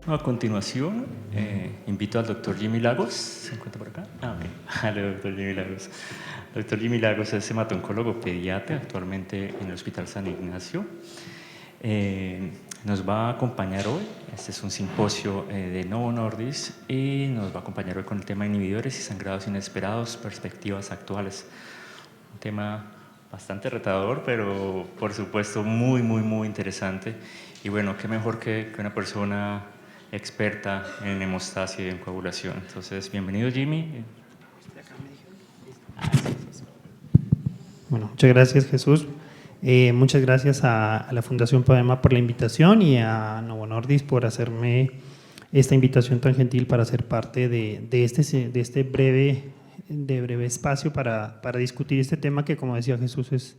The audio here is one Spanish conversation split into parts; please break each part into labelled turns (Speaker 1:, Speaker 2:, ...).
Speaker 1: A continuación, invito al doctor Jimmy Lagos. ¿Se encuentra por acá? Ok. Hola, doctor Jimmy Lagos. Doctor Jimmy Lagos es hemato-oncólogo pediatra, actualmente en el Hospital San Ignacio. Nos va a acompañar hoy. Este es un simposio de Novo Nordisk y nos va a acompañar hoy con el tema inhibidores y sangrados inesperados, perspectivas actuales. Un tema bastante retador, pero por supuesto muy, muy, muy interesante. Y bueno, qué mejor que una persona experta en hemostasia y en coagulación. Entonces, bienvenido, Jimmy.
Speaker 2: Bueno, muchas gracias, Jesús. Muchas gracias a la Fundación Poema por la invitación y a Novo Nordisk por hacerme esta invitación tan gentil para ser parte de este breve espacio para discutir este tema que, como decía Jesús,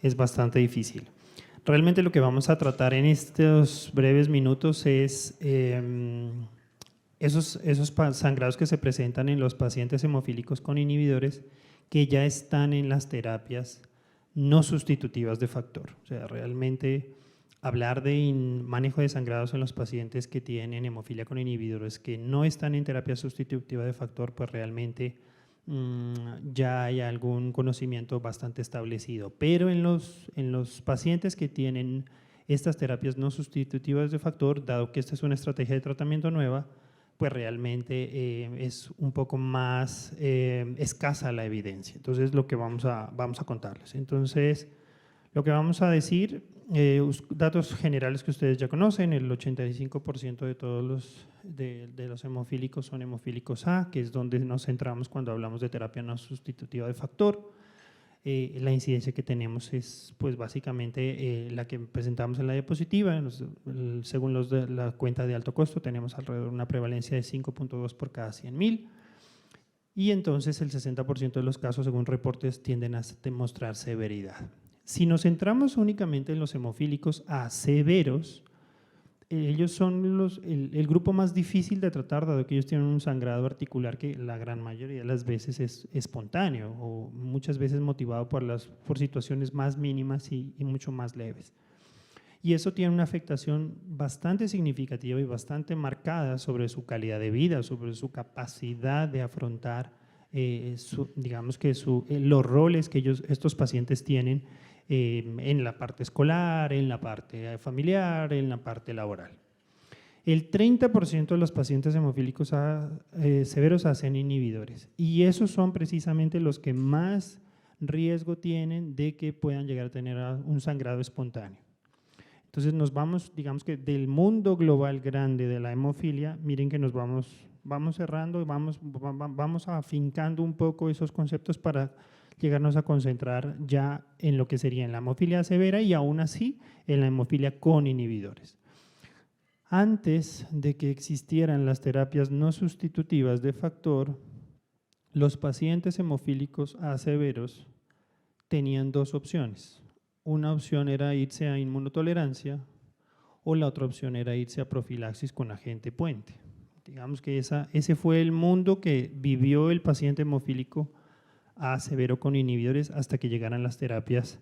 Speaker 2: es bastante difícil. Realmente lo que vamos a tratar en estos breves minutos es esos sangrados que se presentan en los pacientes hemofílicos con inhibidores que ya están en las terapias no sustitutivas de factor. O sea, realmente hablar de manejo de sangrados en los pacientes que tienen hemofilia con inhibidores que no están en terapia sustitutiva de factor, pues realmente ya hay algún conocimiento bastante establecido. Pero en los pacientes que tienen estas terapias no sustitutivas de factor, dado que esta es una estrategia de tratamiento nueva, pues realmente es un poco más escasa la evidencia. Entonces, lo que vamos a contarles. Entonces, lo que vamos a decir, datos generales que ustedes ya conocen, el 85% de todos los hemofílicos son hemofílicos A, que es donde nos centramos cuando hablamos de terapia no sustitutiva de factor. La incidencia que tenemos es pues básicamente la que presentamos en la diapositiva. Según la cuenta de alto costo tenemos alrededor de una prevalencia de 5.2 por cada 100.000 y entonces el 60% de los casos según reportes tienden a demostrar severidad. Si nos centramos únicamente en los hemofílicos A severos, ellos son el grupo más difícil de tratar, dado que ellos tienen un sangrado articular que la gran mayoría de las veces es espontáneo o muchas veces motivado por situaciones más mínimas y mucho más leves. Y eso tiene una afectación bastante significativa y bastante marcada sobre su calidad de vida, sobre su capacidad de afrontar, digamos que los roles que estos pacientes tienen en la parte escolar, en la parte familiar, en la parte laboral. El 30% de los pacientes hemofílicos severos hacen inhibidores y esos son precisamente los que más riesgo tienen de que puedan llegar a tener un sangrado espontáneo. Entonces nos vamos, digamos que del mundo global grande de la hemofilia, miren que nos vamos cerrando y vamos afincando un poco esos conceptos para llegarnos a concentrar ya en lo que sería en la hemofilia severa y aún así en la hemofilia con inhibidores. Antes de que existieran las terapias no sustitutivas de factor, los pacientes hemofílicos A severos tenían dos opciones. Una opción era irse a inmunotolerancia o la otra opción era irse a profilaxis con agente puente. Digamos que ese fue el mundo que vivió el paciente hemofílico A severo con inhibidores hasta que llegaran las terapias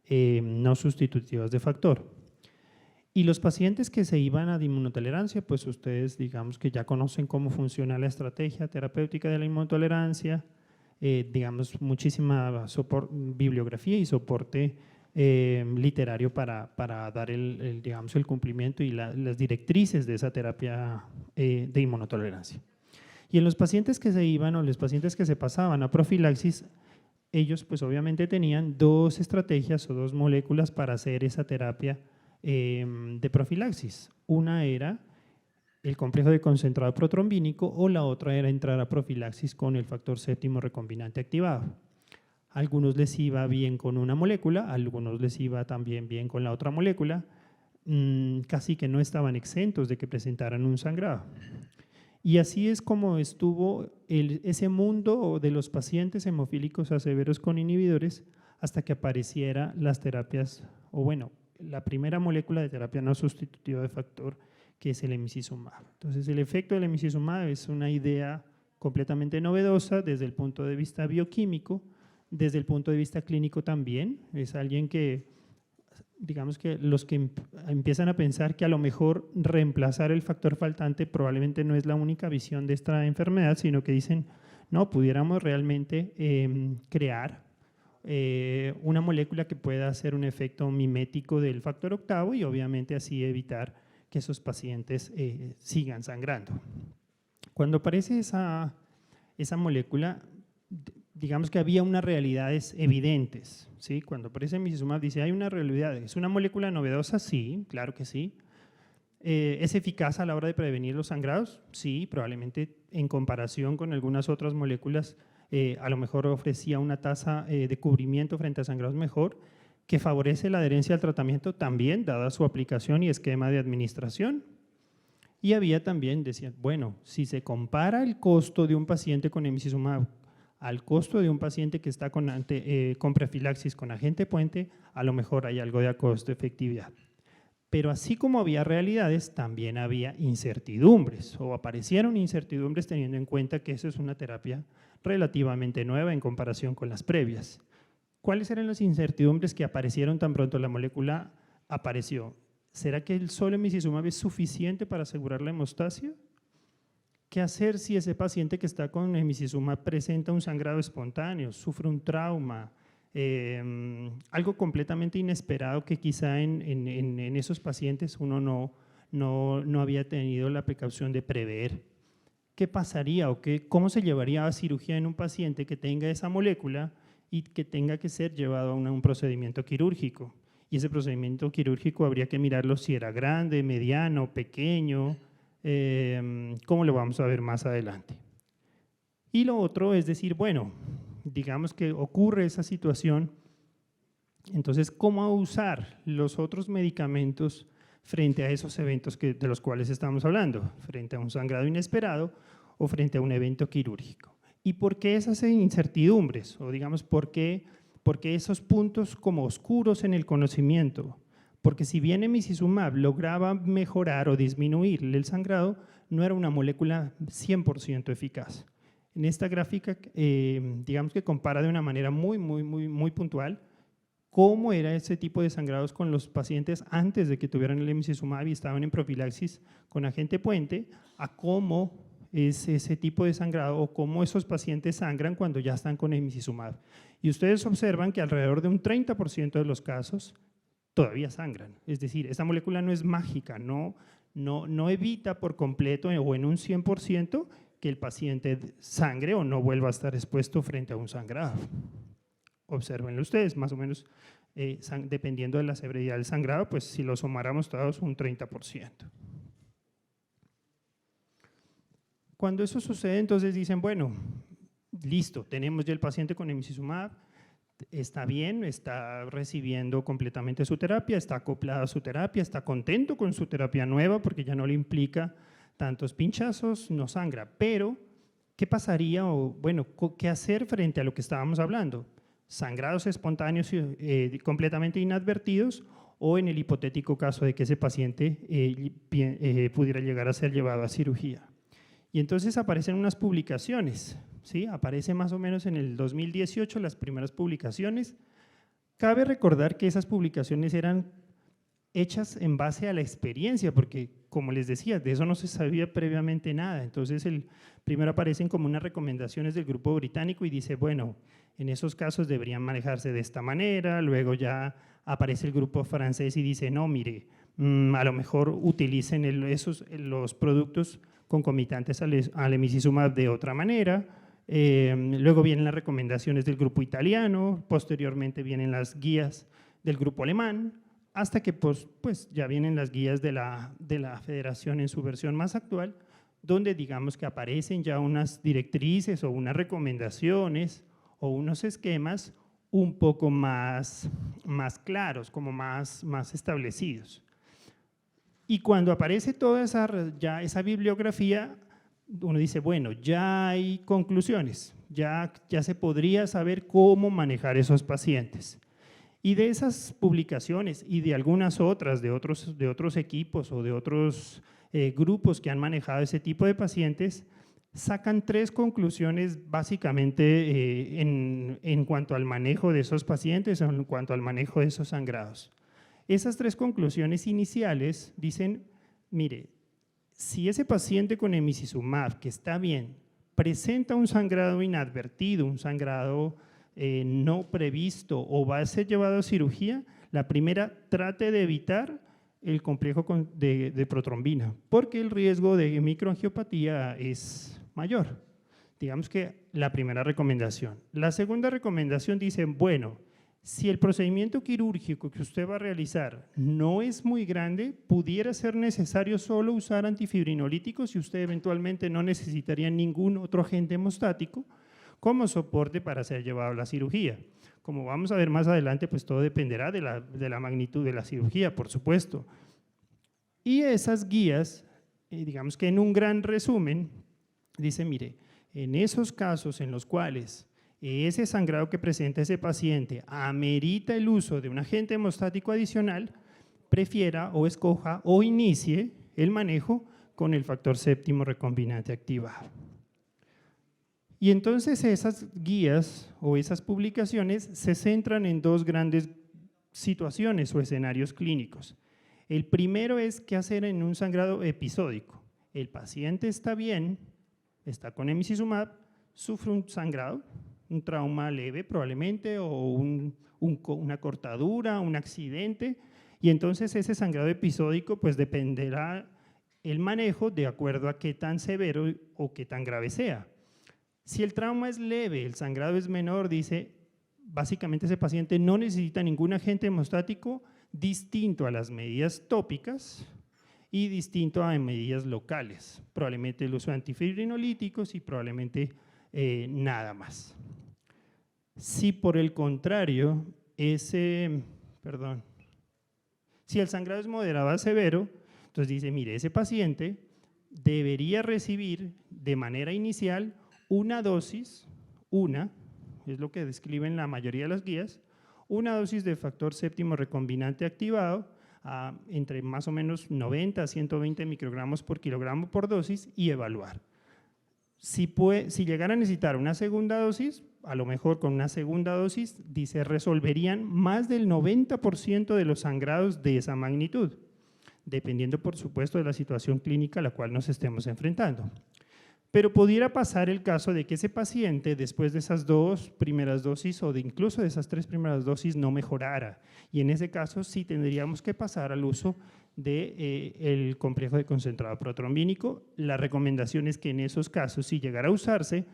Speaker 2: no sustitutivas de factor. Y los pacientes que se iban a inmunotolerancia, pues ustedes digamos que ya conocen cómo funciona la estrategia terapéutica de la inmunotolerancia, digamos muchísima bibliografía y soporte literario para dar digamos, el cumplimiento y las directrices de esa terapia de inmunotolerancia. Y en los pacientes que se iban o los pacientes que se pasaban a profilaxis, ellos pues obviamente tenían dos estrategias o dos moléculas para hacer esa terapia de profilaxis. Una era el complejo de concentrado protrombínico o la otra era entrar a profilaxis con el factor séptimo recombinante activado. A algunos les iba bien con una molécula, a algunos les iba también bien con la otra molécula, casi que no estaban exentos de que presentaran un sangrado. Y así es como estuvo ese mundo de los pacientes hemofílicos A severos con inhibidores hasta que aparecieran las terapias, o bueno, la primera molécula de terapia no sustitutiva de factor, que es el emicizumab. Entonces, el efecto del emicizumab es una idea completamente novedosa desde el punto de vista bioquímico, desde el punto de vista clínico también. Es alguien que digamos que los que empiezan a pensar que a lo mejor reemplazar el factor faltante probablemente no es la única visión de esta enfermedad, sino que dicen, no, pudiéramos realmente crear una molécula que pueda hacer un efecto mimético del factor octavo y obviamente así evitar que esos pacientes sigan sangrando. Cuando aparece esa molécula, digamos que había unas realidades evidentes, ¿sí? Cuando aparece emicizumab dice, hay una realidad, ¿es una molécula novedosa? Sí, claro que sí. ¿Es eficaz a la hora de prevenir los sangrados? Sí, probablemente en comparación con algunas otras moléculas a lo mejor ofrecía una tasa de cubrimiento frente a sangrados mejor, que favorece la adherencia al tratamiento también, dada su aplicación y esquema de administración. Y había también, decían, bueno, si se compara el costo de un paciente con emicizumab al costo de un paciente que está con profilaxis con agente puente, a lo mejor hay algo de costo-efectividad. Pero así como había realidades, también había incertidumbres, o aparecieron incertidumbres teniendo en cuenta que eso es una terapia relativamente nueva en comparación con las previas. ¿Cuáles eran las incertidumbres que aparecieron tan pronto la molécula apareció? ¿Será que el solo emicizumab es suficiente para asegurar la hemostasia? ¿Qué hacer si ese paciente que está con emicizumab presenta un sangrado espontáneo, sufre un trauma, algo completamente inesperado que quizá en esos pacientes uno no había tenido la precaución de prever? ¿Qué pasaría o cómo se llevaría a cirugía en un paciente que tenga esa molécula y que tenga que ser llevado a un procedimiento quirúrgico? Y ese procedimiento quirúrgico habría que mirarlo si era grande, mediano, pequeño, cómo lo vamos a ver más adelante. Y lo otro es decir, bueno, digamos que ocurre esa situación, entonces, ¿cómo usar los otros medicamentos frente a esos eventos de los cuales estamos hablando? Frente a un sangrado inesperado o frente a un evento quirúrgico. ¿Y por qué esas incertidumbres? O digamos, ¿por qué esos puntos como oscuros en el conocimiento? Porque si bien emicizumab lograba mejorar o disminuir el sangrado, no era una molécula 100% eficaz. En esta gráfica, digamos que compara de una manera muy puntual cómo era ese tipo de sangrados con los pacientes antes de que tuvieran el emicizumab y estaban en profilaxis con agente puente, a cómo es ese tipo de sangrado o cómo esos pacientes sangran cuando ya están con emicizumab. Y ustedes observan que alrededor de un 30% de los casos todavía sangran. Es decir, esta molécula no es mágica, no evita por completo o en un 100% que el paciente sangre o no vuelva a estar expuesto frente a un sangrado. Obsérvenlo ustedes, más o menos, dependiendo de la severidad del sangrado, pues si lo sumáramos todos, un 30%. Cuando eso sucede, entonces dicen, bueno, listo, tenemos ya el paciente con emicizumab, está bien, está recibiendo completamente su terapia, está acoplado a su terapia, está contento con su terapia nueva porque ya no le implica tantos pinchazos, no sangra. Pero, ¿qué pasaría o, bueno, qué hacer frente a lo que estábamos hablando? Sangrados espontáneos completamente inadvertidos o en el hipotético caso de que ese paciente pudiera llegar a ser llevado a cirugía. Y entonces aparecen unas publicaciones, ¿sí? Aparece más o menos en el 2018 las primeras publicaciones. Cabe recordar que esas publicaciones eran hechas en base a la experiencia, porque como les decía, de eso no se sabía previamente nada. Entonces, primero aparecen como unas recomendaciones del grupo británico y dice, bueno, en esos casos deberían manejarse de esta manera. Luego ya aparece el grupo francés y dice, no, mire, a lo mejor utilicen los productos concomitantes al emicizumab de otra manera. Luego vienen las recomendaciones del grupo italiano, posteriormente vienen las guías del grupo alemán, hasta que pues ya vienen las guías de la federación en su versión más actual, donde digamos que aparecen ya unas directrices o unas recomendaciones o unos esquemas un poco más claros, como más establecidos. Y cuando aparece toda esa bibliografía, uno dice, bueno, ya hay conclusiones, ya se podría saber cómo manejar esos pacientes. Y de esas publicaciones y de algunas otras, de otros equipos o de otros grupos que han manejado ese tipo de pacientes, sacan 3 conclusiones básicamente en cuanto al manejo de esos pacientes o en cuanto al manejo de esos sangrados. Esas tres conclusiones iniciales dicen, mire, si ese paciente con emicizumab, que está bien, presenta un sangrado inadvertido, un sangrado no previsto o va a ser llevado a cirugía, la primera, trate de evitar el complejo de protrombina, porque el riesgo de microangiopatía es mayor. Digamos que la primera recomendación. La segunda recomendación dice, bueno, si el procedimiento quirúrgico que usted va a realizar no es muy grande, pudiera ser necesario solo usar antifibrinolíticos y usted eventualmente no necesitaría ningún otro agente hemostático como soporte para ser llevado a la cirugía. Como vamos a ver más adelante, pues todo dependerá de la magnitud de la cirugía, por supuesto. Y esas guías, digamos que en un gran resumen, dice, mire, en esos casos en los cuales ese sangrado que presenta ese paciente amerita el uso de un agente hemostático adicional, prefiera o escoja o inicie el manejo con el factor séptimo recombinante activado. Y entonces esas guías o esas publicaciones se centran en dos grandes situaciones o escenarios clínicos. El primero es qué hacer en un sangrado episódico. El paciente está bien, está con emicizumab, sufre un sangrado, un trauma leve probablemente o una cortadura, un accidente, y entonces ese sangrado episódico pues dependerá el manejo de acuerdo a qué tan severo o qué tan grave sea. Si el trauma es leve, el sangrado es menor, dice, básicamente ese paciente no necesita ningún agente hemostático distinto a las medidas tópicas y distinto a medidas locales, probablemente el uso de antifibrinolíticos y probablemente nada más. Si por el contrario, si el sangrado es moderado a severo, entonces dice, mire, ese paciente debería recibir de manera inicial una dosis, es lo que describen la mayoría de las guías, una dosis de factor séptimo recombinante activado entre más o menos 90 a 120 microgramos por kilogramo por dosis y evaluar. Si llegara a necesitar una segunda dosis, a lo mejor con una segunda dosis, dice, resolverían más del 90% de los sangrados de esa magnitud, dependiendo por supuesto de la situación clínica a la cual nos estemos enfrentando. Pero pudiera pasar el caso de que ese paciente, después de esas dos primeras dosis o incluso de esas tres primeras dosis, no mejorara. Y en ese caso sí tendríamos que pasar al uso del complejo de concentrado protrombínico. La recomendación es que en esos casos, si llegara a usarse,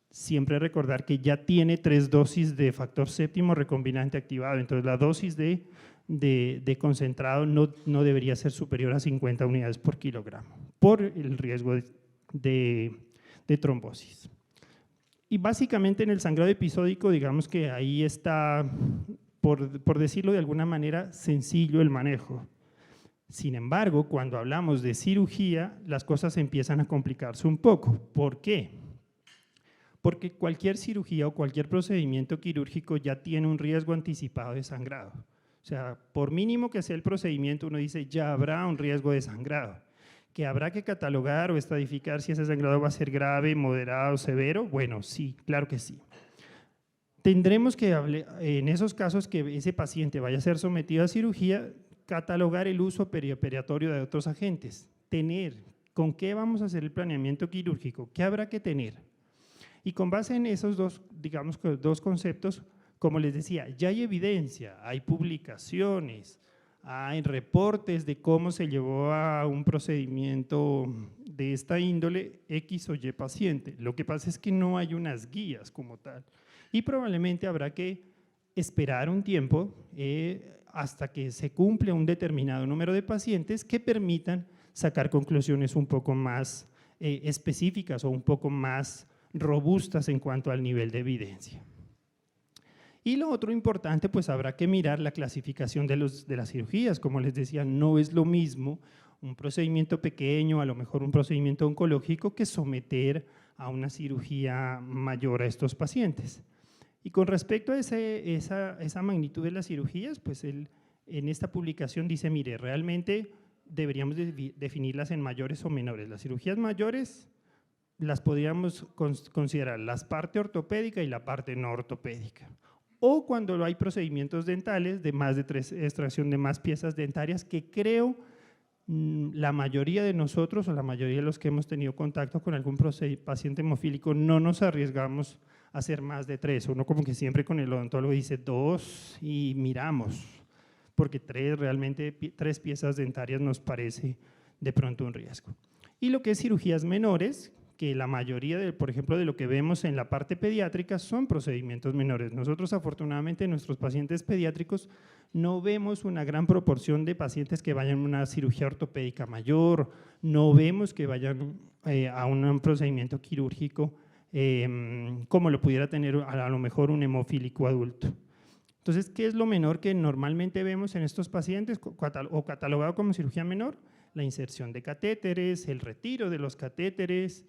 Speaker 2: siempre recordar que ya tiene 3 dosis de factor séptimo recombinante activado. Entonces la dosis de concentrado no debería ser superior a 50 unidades por kilogramo, por el riesgo de trombosis. Y básicamente en el sangrado episódico, digamos que ahí está, por decirlo de alguna manera, sencillo el manejo. Sin embargo, cuando hablamos de cirugía, las cosas empiezan a complicarse un poco. ¿Por qué? Porque cualquier cirugía o cualquier procedimiento quirúrgico ya tiene un riesgo anticipado de sangrado. O sea, por mínimo que sea el procedimiento, uno dice, ya habrá un riesgo de sangrado. ¿Que habrá que catalogar o estratificar si ese sangrado va a ser grave, moderado o severo? Bueno, sí, claro que sí. Tendremos que, en esos casos que ese paciente vaya a ser sometido a cirugía, catalogar el uso perioperatorio de otros agentes, con qué vamos a hacer el planeamiento quirúrgico, qué habrá que tener. Y con base en esos dos conceptos, como les decía, ya hay evidencia, hay publicaciones, hay reportes de cómo se llevó a un procedimiento de esta índole X o Y paciente. Lo que pasa es que no hay unas guías como tal y probablemente habrá que esperar un tiempo hasta que se cumple un determinado número de pacientes que permitan sacar conclusiones un poco más específicas o un poco más robustas en cuanto al nivel de evidencia. Y lo otro importante, pues habrá que mirar la clasificación de las cirugías. Como les decía, no es lo mismo un procedimiento pequeño, a lo mejor un procedimiento oncológico, que someter a una cirugía mayor a estos pacientes. Y con respecto a esa magnitud de las cirugías, pues en esta publicación dice, mire, realmente deberíamos definirlas en mayores o menores. Las cirugías mayores las podríamos considerar la parte ortopédica y la parte no ortopédica. o cuando hay procedimientos dentales de más de 3, extracción de más piezas dentarias, que creo la mayoría de nosotros o la mayoría de los que hemos tenido contacto con algún paciente hemofílico no nos arriesgamos a hacer más de 3. Uno como que siempre con el odontólogo dice 2 y miramos, porque 3 realmente 3 piezas dentarias nos parece de pronto un riesgo. Y lo que es cirugías menores, que la mayoría, por ejemplo, de lo que vemos en la parte pediátrica son procedimientos menores. Nosotros, afortunadamente, en nuestros pacientes pediátricos no vemos una gran proporción de pacientes que vayan a una cirugía ortopédica mayor, no vemos que vayan a un procedimiento quirúrgico como lo pudiera tener a lo mejor un hemofílico adulto. Entonces, ¿qué es lo menor que normalmente vemos en estos pacientes o catalogado como cirugía menor? La inserción de catéteres, el retiro de los catéteres,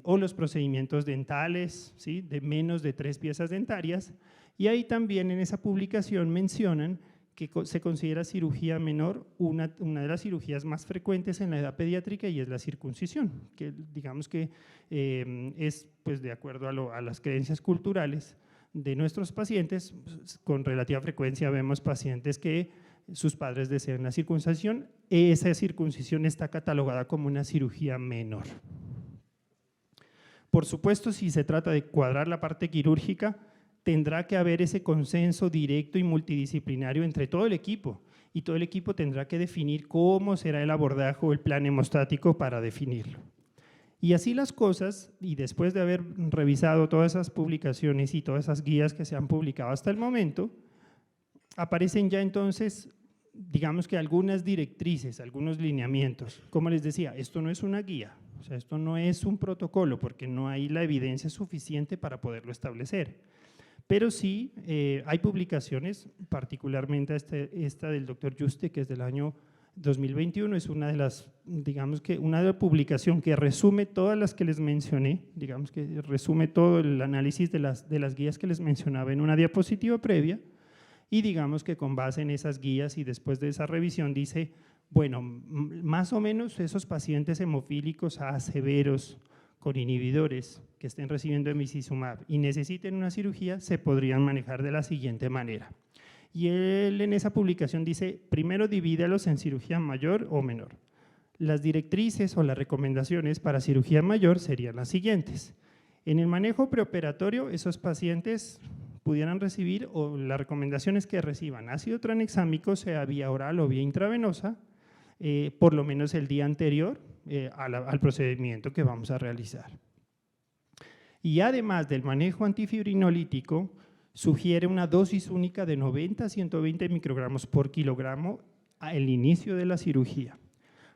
Speaker 2: o los procedimientos dentales, ¿sí?, de menos de 3 piezas dentarias, y ahí también en esa publicación mencionan que se considera cirugía menor una de las cirugías más frecuentes en la edad pediátrica, y es la circuncisión, que digamos que es pues de acuerdo a las creencias culturales de nuestros pacientes. Con relativa frecuencia vemos pacientes que sus padres desean la circuncisión, esa circuncisión está catalogada como una cirugía menor. Por supuesto, si se trata de cuadrar la parte quirúrgica, tendrá que haber ese consenso directo y multidisciplinario entre todo el equipo, y todo el equipo tendrá que definir cómo será el abordaje o el plan hemostático para definirlo. Y así las cosas, y después de haber revisado todas esas publicaciones y todas esas guías que se han publicado hasta el momento, aparecen ya entonces, digamos que algunas directrices, algunos lineamientos. Como les decía, esto no es una guía, o sea, esto no es un protocolo, porque no hay la evidencia suficiente para poderlo establecer. Pero sí hay publicaciones, particularmente esta del doctor Juste, que es del año 2021, es una de las, digamos que una publicación que resume todas las que les mencioné, digamos que resume todo el análisis de las guías que les mencionaba en una diapositiva previa, y digamos que con base en esas guías y después de esa revisión dice, bueno, más o menos esos pacientes hemofílicos A severos con inhibidores que estén recibiendo emicizumab y necesiten una cirugía, se podrían manejar de la siguiente manera. Y él en esa publicación dice, primero divídelos en cirugía mayor o menor. Las directrices o las recomendaciones para cirugía mayor serían las siguientes. En el manejo preoperatorio, esos pacientes pudieran recibir, o la recomendación es que reciban ácido tranexámico, sea vía oral o vía intravenosa, por lo menos el día anterior al procedimiento que vamos a realizar. Y además del manejo antifibrinolítico, sugiere una dosis única de 90 a 120 microgramos por kilogramo al inicio de la cirugía.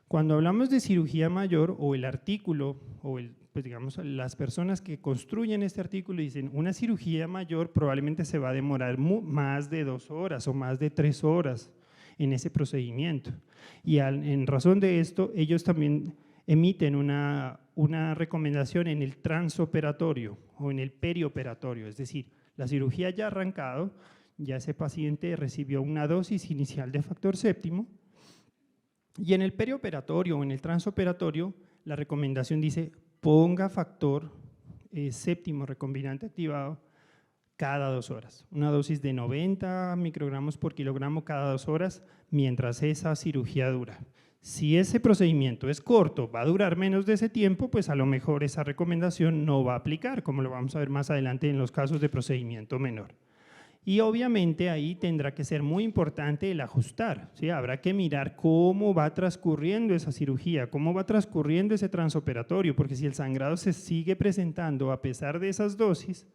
Speaker 2: Cuando hablamos de cirugía mayor, o el artículo, o pues digamos, las personas que construyen este artículo dicen una cirugía mayor probablemente se va a demorar más de 2 horas o más de 3 horas en ese procedimiento. Y en razón de esto, ellos también emiten una recomendación en el transoperatorio o en el perioperatorio, es decir, la cirugía ya ha arrancado, ya ese paciente recibió una dosis inicial de factor séptimo, y en el perioperatorio o en el transoperatorio la recomendación dice ponga factor séptimo recombinante activado cada 2 horas, una dosis de 90 microgramos por kilogramo cada 2 horas mientras esa cirugía dura. Si ese procedimiento es corto, va a durar menos de ese tiempo, pues a lo mejor esa recomendación no va a aplicar, como lo vamos a ver más adelante en los casos de procedimiento menor. Y obviamente ahí tendrá que ser muy importante el ajustar, ¿sí? Habrá que mirar cómo va transcurriendo esa cirugía, cómo va transcurriendo ese transoperatorio, porque si el sangrado se sigue presentando a pesar de esas dosis,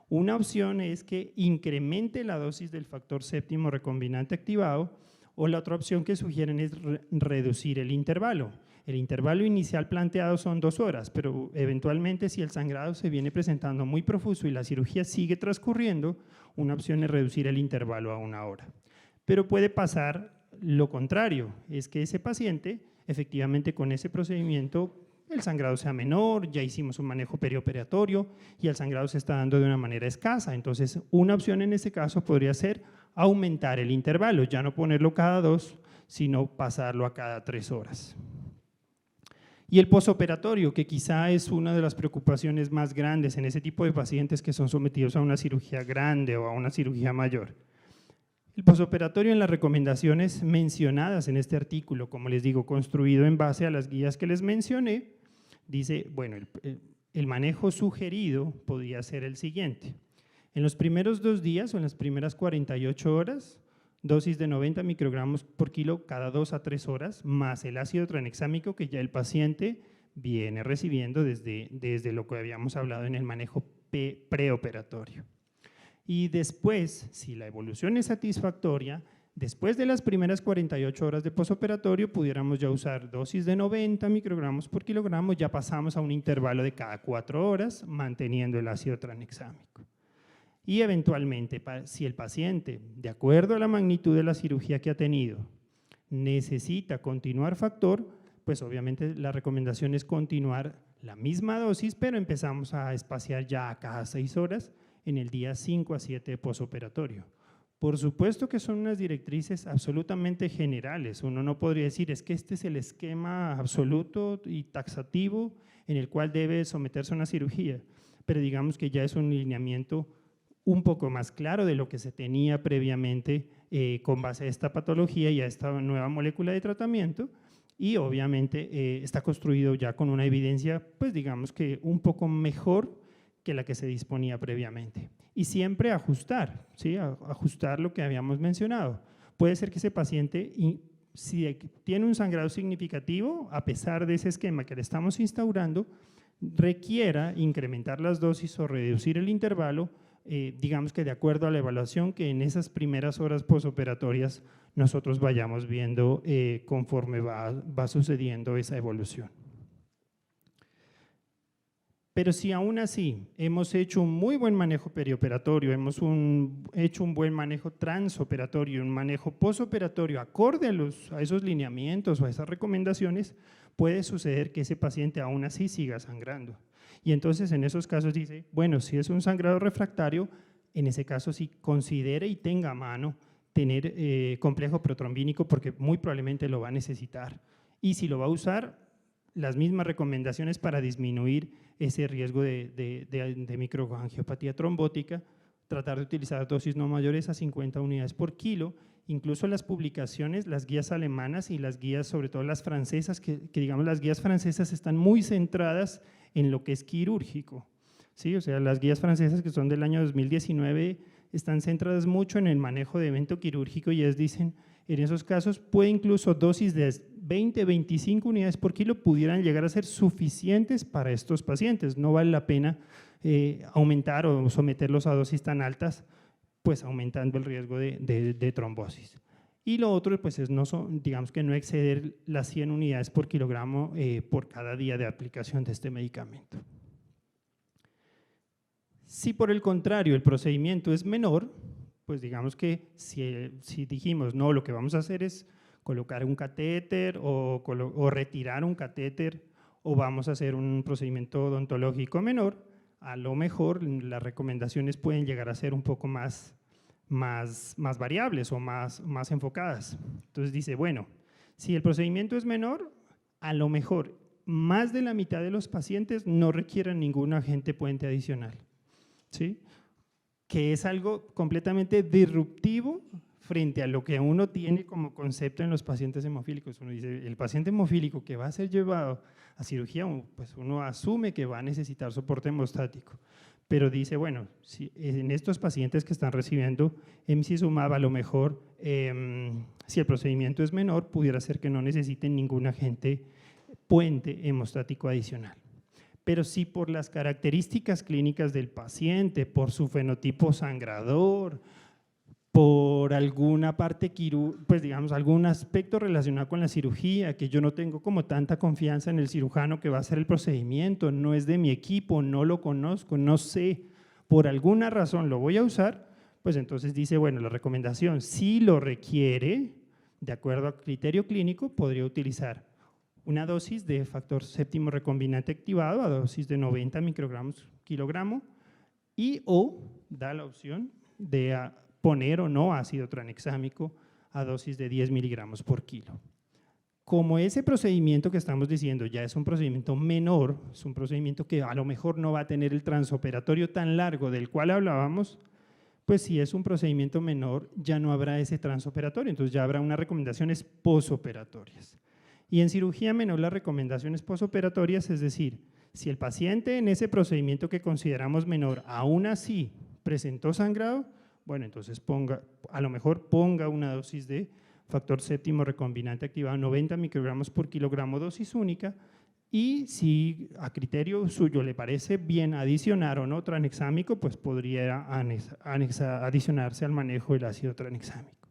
Speaker 2: una opción es que incremente la dosis del factor séptimo recombinante activado, o la otra opción que sugieren es reducir el intervalo. El intervalo inicial planteado son 2 horas, pero eventualmente si el sangrado se viene presentando muy profuso y la cirugía sigue transcurriendo, una opción es reducir el intervalo a 1 hora. Pero puede pasar lo contrario, es que ese paciente efectivamente con ese procedimiento el sangrado sea menor, ya hicimos un manejo perioperatorio y el sangrado se está dando de una manera escasa. Entonces, una opción en ese caso podría ser aumentar el intervalo, ya no ponerlo cada 2, sino pasarlo a cada 3 horas. Y el posoperatorio, que quizá es una de las preocupaciones más grandes en ese tipo de pacientes que son sometidos a una cirugía grande o a una cirugía mayor. El posoperatorio en las recomendaciones mencionadas en este artículo, como les digo, construido en base a las guías que les mencioné, dice, bueno, el manejo sugerido podría ser el siguiente. En los primeros 2 días o en las primeras 48 horas, dosis de 90 microgramos por kilo cada 2 a 3 horas, más el ácido tranexámico que ya el paciente viene recibiendo desde lo que habíamos hablado en el manejo preoperatorio. Y después, si la evolución es satisfactoria, después de las primeras 48 horas de posoperatorio, pudiéramos ya usar dosis de 90 microgramos por kilogramo, ya pasamos a un intervalo de cada 4 horas, manteniendo el ácido tranexámico. Y eventualmente, si el paciente, de acuerdo a la magnitud de la cirugía que ha tenido, necesita continuar factor, pues obviamente la recomendación es continuar la misma dosis, pero empezamos a espaciar ya a cada 6 horas en el día 5 a 7 de posoperatorio. Por supuesto que son unas directrices absolutamente generales, uno no podría decir es que este es el esquema absoluto y taxativo en el cual debe someterse a una cirugía, pero digamos que ya es un lineamiento un poco más claro de lo que se tenía previamente con base a esta patología y a esta nueva molécula de tratamiento, y obviamente está construido ya con una evidencia, pues digamos que un poco mejor que la que se disponía previamente. Y siempre ajustar, ¿sí? Ajustar lo que habíamos mencionado. Puede ser que ese paciente, si tiene un sangrado significativo, a pesar de ese esquema que le estamos instaurando, requiera incrementar las dosis o reducir el intervalo, digamos que de acuerdo a la evaluación que en esas primeras horas posoperatorias nosotros vayamos viendo conforme va sucediendo esa evolución. Pero si aún así hemos hecho un muy buen manejo perioperatorio, hemos hecho un buen manejo transoperatorio, un manejo posoperatorio acorde a esos lineamientos o a esas recomendaciones, puede suceder que ese paciente aún así siga sangrando. Y entonces en esos casos dice, bueno, si es un sangrado refractario, en ese caso sí considere y tenga a mano tener complejo protrombínico porque muy probablemente lo va a necesitar. Y si lo va a usar, las mismas recomendaciones para disminuir ese riesgo de microangiopatía trombótica, tratar de utilizar dosis no mayores a 50 unidades por kilo, incluso las publicaciones, las guías alemanas y las guías, sobre todo las francesas, que digamos las guías francesas están muy centradas en lo que es quirúrgico, ¿sí? O sea, las guías francesas que son del año 2019 están centradas mucho en el manejo de evento quirúrgico y ellas dicen, en esos casos puede incluso dosis de 20, 25 unidades por kilo pudieran llegar a ser suficientes para estos pacientes. No vale la pena aumentar o someterlos a dosis tan altas, pues aumentando el riesgo de trombosis. Y lo otro, pues es digamos que no exceder las 100 unidades por kilogramo por cada día de aplicación de este medicamento. Si por el contrario el procedimiento es menor, pues digamos que si dijimos, no, lo que vamos a hacer es colocar un catéter o retirar un catéter o vamos a hacer un procedimiento odontológico menor, a lo mejor las recomendaciones pueden llegar a ser un poco más variables o más enfocadas. Entonces dice, bueno, si el procedimiento es menor, a lo mejor más de la mitad de los pacientes no requieren ningún agente puente adicional, ¿sí? Que es algo completamente disruptivo frente a lo que uno tiene como concepto en los pacientes hemofílicos. Uno dice, el paciente hemofílico que va a ser llevado a cirugía, pues uno asume que va a necesitar soporte hemostático, pero dice, bueno, si en estos pacientes que están recibiendo emicizumab, a lo mejor, si el procedimiento es menor, pudiera ser que no necesiten ningún agente puente hemostático adicional. Pero si por las características clínicas del paciente, por su fenotipo sangrador, por alguna parte, pues digamos, algún aspecto relacionado con la cirugía, que yo no tengo como tanta confianza en el cirujano que va a hacer el procedimiento, no es de mi equipo, no lo conozco, no sé, por alguna razón lo voy a usar, pues entonces dice, bueno, la recomendación, si lo requiere, de acuerdo a criterio clínico, podría utilizar una dosis de factor séptimo recombinante activado a dosis de 90 microgramos kilogramo y o da la opción de poner o no ácido tranexámico a dosis de 10 miligramos por kilo. como ese procedimiento que estamos diciendo ya es un procedimiento menor, es un procedimiento que a lo mejor no va a tener el transoperatorio tan largo del cual hablábamos, pues si es un procedimiento menor ya no habrá ese transoperatorio, entonces ya habrá unas recomendaciones posoperatorias. Y en cirugía menor las recomendaciones posoperatorias, es decir, si el paciente en ese procedimiento que consideramos menor aún así presentó sangrado, bueno, entonces a lo mejor ponga una dosis de factor séptimo recombinante activado 90 microgramos por kilogramo dosis única, y si a criterio suyo le parece bien adicionar o no tranexámico, pues podría adicionarse al manejo del ácido tranexámico.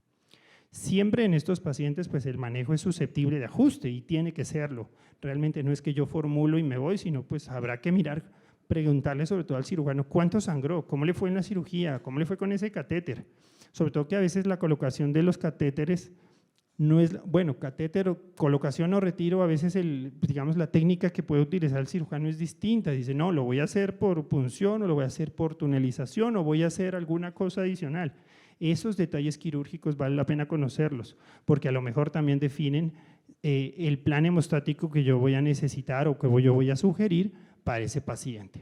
Speaker 2: Siempre en estos pacientes pues el manejo es susceptible de ajuste y tiene que serlo. Realmente no es que yo formulo y me voy, sino pues habrá que mirar, preguntarle sobre todo al cirujano cuánto sangró, cómo le fue en la cirugía, cómo le fue con ese catéter. Sobre todo que a veces la colocación de los catéteres no es, bueno, catéter, colocación o retiro, a veces digamos la técnica que puede utilizar el cirujano es distinta. Dice, no, lo voy a hacer por punción o lo voy a hacer por tunelización o voy a hacer alguna cosa adicional. Esos detalles quirúrgicos vale la pena conocerlos, porque a lo mejor también definen el plan hemostático que yo voy a necesitar o que yo voy a sugerir para ese paciente.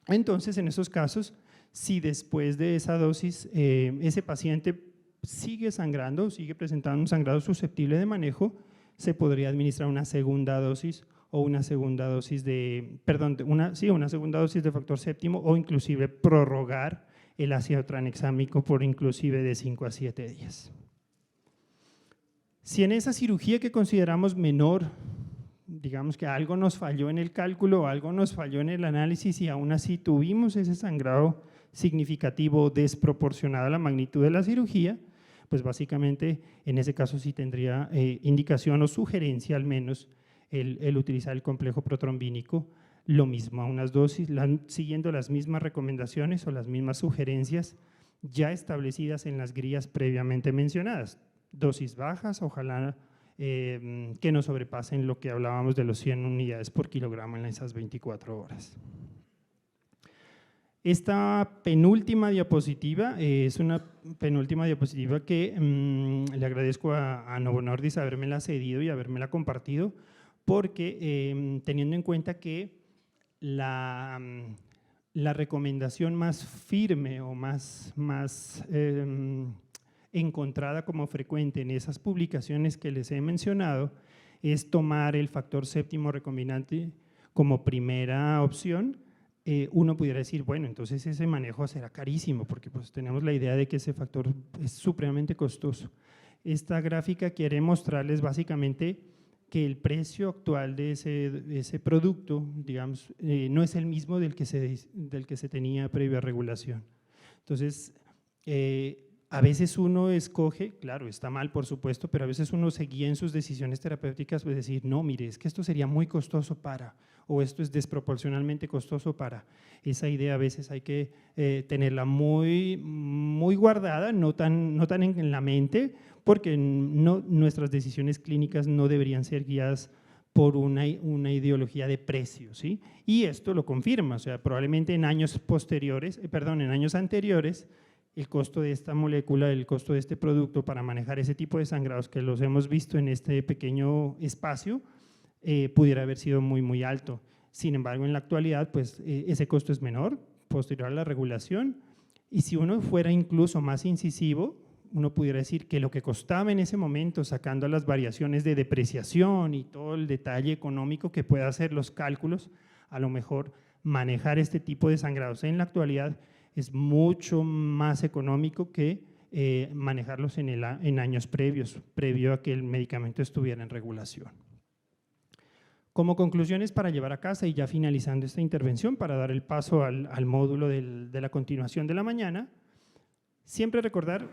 Speaker 2: Entonces, en esos casos, si después de esa dosis ese paciente sigue sangrando, sigue presentando un sangrado susceptible de manejo, se podría administrar una segunda dosis o una segunda dosis una segunda dosis de factor séptimo o inclusive prorrogar el ácido tranexámico por inclusive de 5 a 7 días. Si en esa cirugía que consideramos menor, digamos que algo nos falló en el cálculo, algo nos falló en el análisis y aún así tuvimos ese sangrado significativo desproporcionado a la magnitud de la cirugía, pues básicamente en ese caso sí tendría indicación o sugerencia al menos el utilizar el complejo protrombínico, lo mismo a unas dosis, siguiendo las mismas recomendaciones o las mismas sugerencias ya establecidas en las guías previamente mencionadas, dosis bajas, ojalá que no sobrepasen lo que hablábamos de los 100 unidades por kilogramo en esas 24 horas. Esta penúltima diapositiva es una penúltima diapositiva que le agradezco a Novo Nordisk habérmela cedido y habérmela compartido, porque teniendo en cuenta que la recomendación más firme o más encontrada como frecuente en esas publicaciones que les he mencionado es tomar el factor séptimo recombinante como primera opción. Uno pudiera decir, bueno, entonces ese manejo será carísimo porque pues tenemos la idea de que ese factor es supremamente costoso. Esta gráfica quiere mostrarles básicamente que el precio actual de ese producto, digamos, no es el mismo del que se tenía previa regulación. Entonces, a veces uno escoge, claro, está mal por supuesto, pero a veces uno se guía en sus decisiones terapéuticas, pues decir, no, mire, es que esto sería muy costoso para, o esto es desproporcionalmente costoso para. Esa idea a veces hay que tenerla muy, muy guardada, no tan en la mente, porque nuestras decisiones clínicas no deberían ser guiadas por una ideología de precio, ¿sí? Y esto lo confirma, o sea, probablemente en años anteriores, el costo de esta molécula, el costo de este producto para manejar ese tipo de sangrados que los hemos visto en este pequeño espacio, pudiera haber sido muy, muy alto. Sin embargo, en la actualidad, pues ese costo es menor, posterior a la regulación, y si uno fuera incluso más incisivo, uno pudiera decir que lo que costaba en ese momento, sacando las variaciones de depreciación y todo el detalle económico que pueda hacer los cálculos, a lo mejor manejar este tipo de sangrados en la actualidad es mucho más económico que manejarlos en años previo a que el medicamento estuviera en regulación. Como conclusiones para llevar a casa y ya finalizando esta intervención para dar el paso al módulo de la continuación de la mañana, siempre recordar,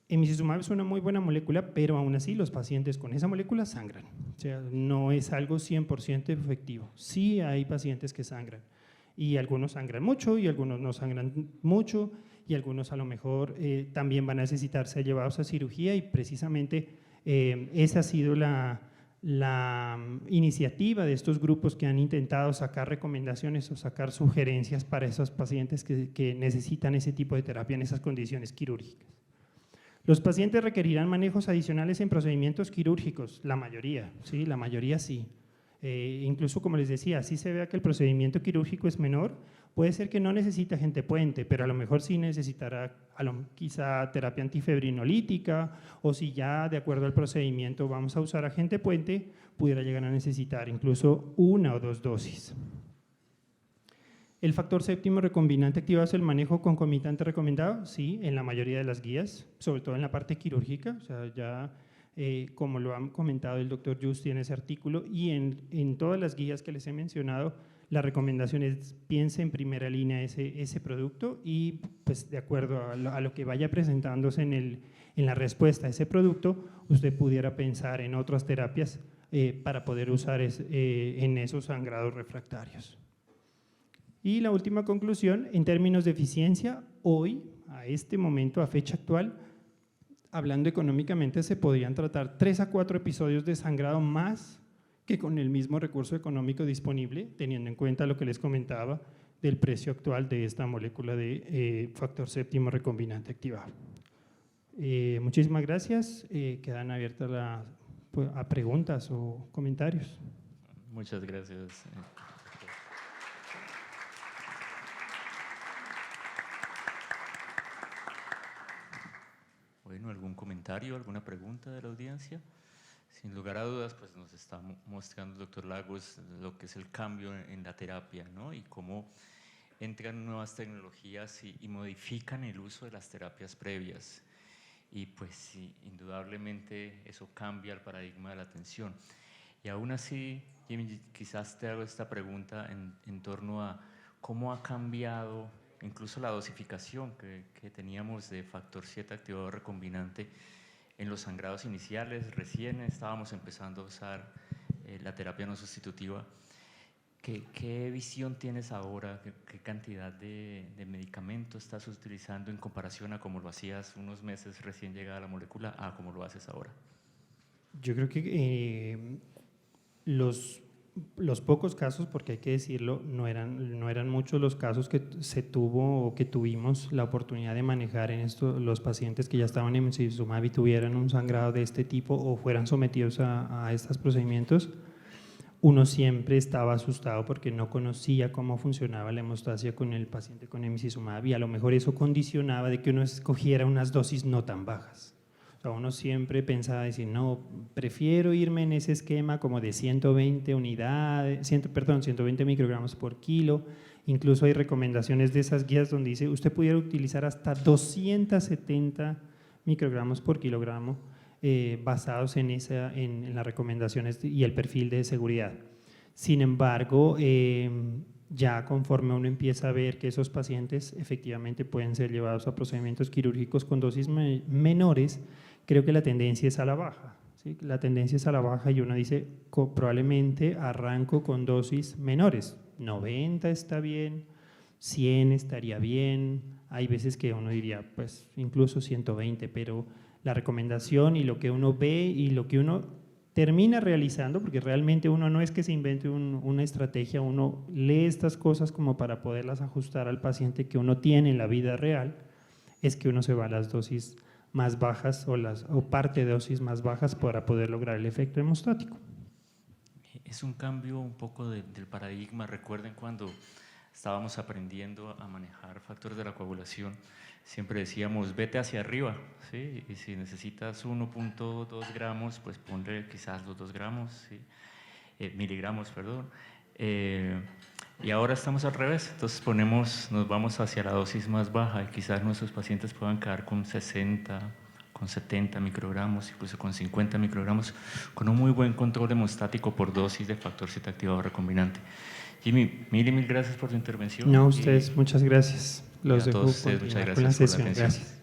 Speaker 2: emicizumab es una muy buena molécula, pero aún así los pacientes con esa molécula sangran, o sea, no es algo 100% efectivo, sí hay pacientes que sangran. Y algunos sangran mucho y algunos no sangran mucho y algunos a lo mejor también van a necesitar ser llevados a cirugía y precisamente esa ha sido la iniciativa de estos grupos que han intentado sacar recomendaciones o sacar sugerencias para esos pacientes que necesitan ese tipo de terapia en esas condiciones quirúrgicas. Los pacientes requerirán manejos adicionales en procedimientos quirúrgicos, la mayoría, ¿sí? La mayoría sí. Incluso, como les decía, así se vea que el procedimiento quirúrgico es menor, puede ser que no necesite agente puente, pero a lo mejor sí necesitará quizá terapia antifebrinolítica, o si ya de acuerdo al procedimiento vamos a usar agente puente, pudiera llegar a necesitar incluso 1 o 2 dosis. ¿El factor séptimo recombinante activado es el manejo concomitante recomendado? Sí, en la mayoría de las guías, sobre todo en la parte quirúrgica, o sea, ya como lo ha comentado el doctor Justi en ese artículo, y en todas las guías que les he mencionado, la recomendación es piense en primera línea ese producto y pues de acuerdo a lo que vaya presentándose en la respuesta a ese producto, usted pudiera pensar en otras terapias para poder usar en esos sangrados refractarios. Y la última conclusión, en términos de eficiencia, hoy, a este momento, a fecha actual, hablando económicamente, se podrían tratar 3 a 4 episodios de sangrado más que con el mismo recurso económico disponible, teniendo en cuenta lo que les comentaba del precio actual de esta molécula de factor séptimo recombinante activado. Muchísimas gracias. Quedan abiertas a preguntas o comentarios.
Speaker 1: Muchas gracias. Bueno, ¿algún comentario, alguna pregunta de la audiencia? Sin lugar a dudas, pues nos está mostrando el doctor Lagos lo que es el cambio en la terapia, ¿no? Y cómo entran nuevas tecnologías y modifican el uso de las terapias previas. Y pues sí, indudablemente eso cambia el paradigma de la atención. Y aún así, Jimmy, quizás te hago esta pregunta en torno a cómo ha cambiado incluso la dosificación que teníamos de factor 7 activador recombinante en los sangrados iniciales. Recién estábamos empezando a usar la terapia no sustitutiva. ¿Qué visión tienes ahora? ¿Qué cantidad de medicamento estás utilizando en comparación a cómo lo hacías unos meses recién llegada la molécula a cómo lo haces ahora?
Speaker 2: Yo creo que los pocos casos, porque hay que decirlo, no eran muchos los casos que se tuvo o que tuvimos la oportunidad de manejar en los pacientes que ya estaban en emicizumab y tuvieran un sangrado de este tipo o fueran sometidos a estos procedimientos. Uno siempre estaba asustado porque no conocía cómo funcionaba la hemostasia con el paciente con emicizumab y a lo mejor eso condicionaba de que uno escogiera unas dosis no tan bajas. O sea, uno siempre pensaba decir, no, prefiero irme en ese esquema como de 120 microgramos por kilo. Incluso hay recomendaciones de esas guías donde dice, usted pudiera utilizar hasta 270 microgramos por kilogramo basados en las recomendaciones y el perfil de seguridad. Sin embargo, ya conforme uno empieza a ver que esos pacientes efectivamente pueden ser llevados a procedimientos quirúrgicos con dosis menores, creo que la tendencia es a la baja, ¿sí? La tendencia es a la baja y uno dice, probablemente arranco con dosis menores, 90 está bien, 100 estaría bien, hay veces que uno diría, pues incluso 120, pero la recomendación y lo que uno ve y lo que uno termina realizando, porque realmente uno no es que se invente una estrategia, uno lee estas cosas como para poderlas ajustar al paciente que uno tiene en la vida real, es que uno se va a las dosis más bajas o parte de dosis más bajas para poder lograr el efecto hemostático.
Speaker 1: Es un cambio un poco del paradigma. Recuerden cuando estábamos aprendiendo a manejar factores de la coagulación, siempre decíamos, vete hacia arriba, ¿sí? Y si necesitas 1.2 gramos, pues ponle quizás los 2 gramos, ¿sí? Miligramos, perdón. Y ahora estamos al revés, entonces nos vamos hacia la dosis más baja y quizás nuestros pacientes puedan quedar con 60, con 70 microgramos, incluso con 50 microgramos, con un muy buen control hemostático por dosis de factor 7 activador recombinante. Jimmy, mil gracias por tu intervención.
Speaker 2: No, ustedes, muchas gracias.
Speaker 1: Los dejo a todos ustedes, muchas gracias por la atención. Gracias.